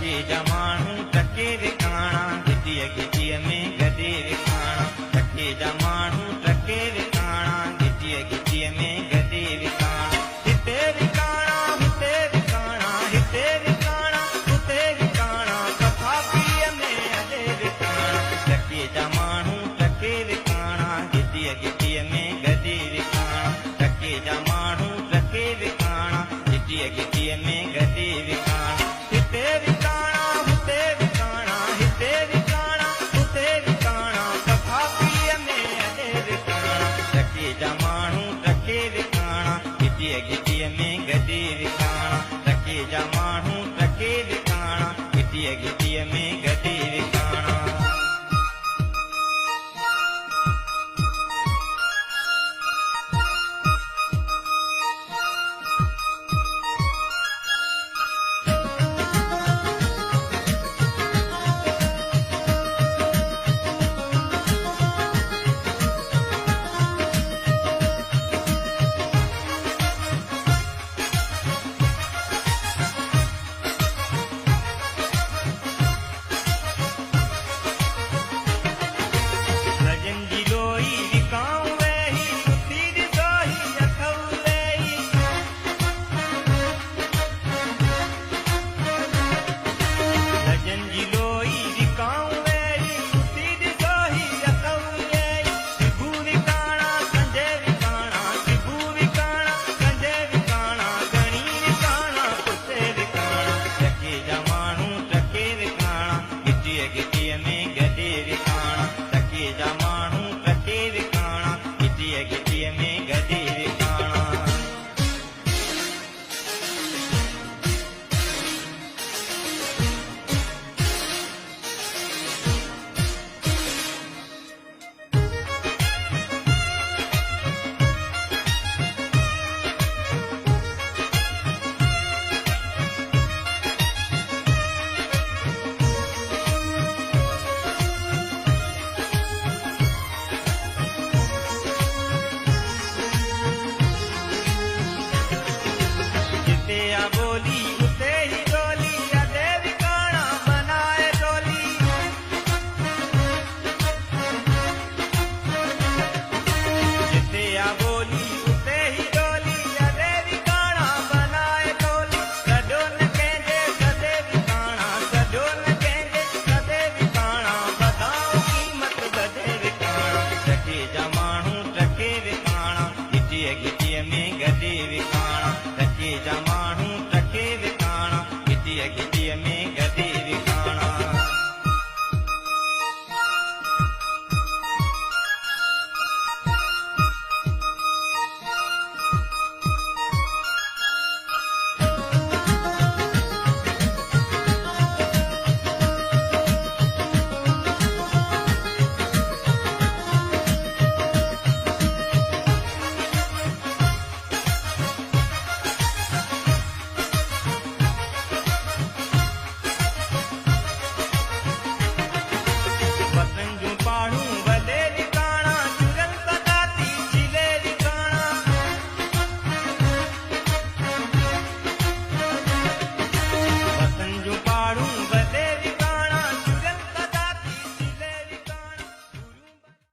टके जा माण्हू टके विकाणा गिटीअ गिटीअ में गॾे विकाणा टके जा माण्हू टके विकाणा गिटीअ गिटीअ में गॾे विकाणा हिते विकाणा हुते विकाणा हिते विकाणा हुते विकाणा कथा पीअ में अॾे विकाणा टके जा माण्हू टके विकाणा गिटीअ गिटीअ में गॾे विकाणा टके जा माण्हू टके विकाणा गिटीअ गिटीअ में गॾे विकाणा हिते विकाणा हुते विकाणा हिते विकाणा हुते विकाणा कथा पीअ में अॾे विकाणा टके जा माण्हू टके विकाणा गिटीअ गिटीअ में गॾे विकाणा टके जा माण्हू टके विकाणा गिटीअ गिटीअ में गॾे विकाणा गिटीअ में गॾे विकाणा टके जा माण्हू टके विकाणा गिटीअ गिटीअ में गॾे विकाणा गिटीअ में गॾे विकाणा टके जा माण्हू टके विकाणा गिटीअ गिटीअ में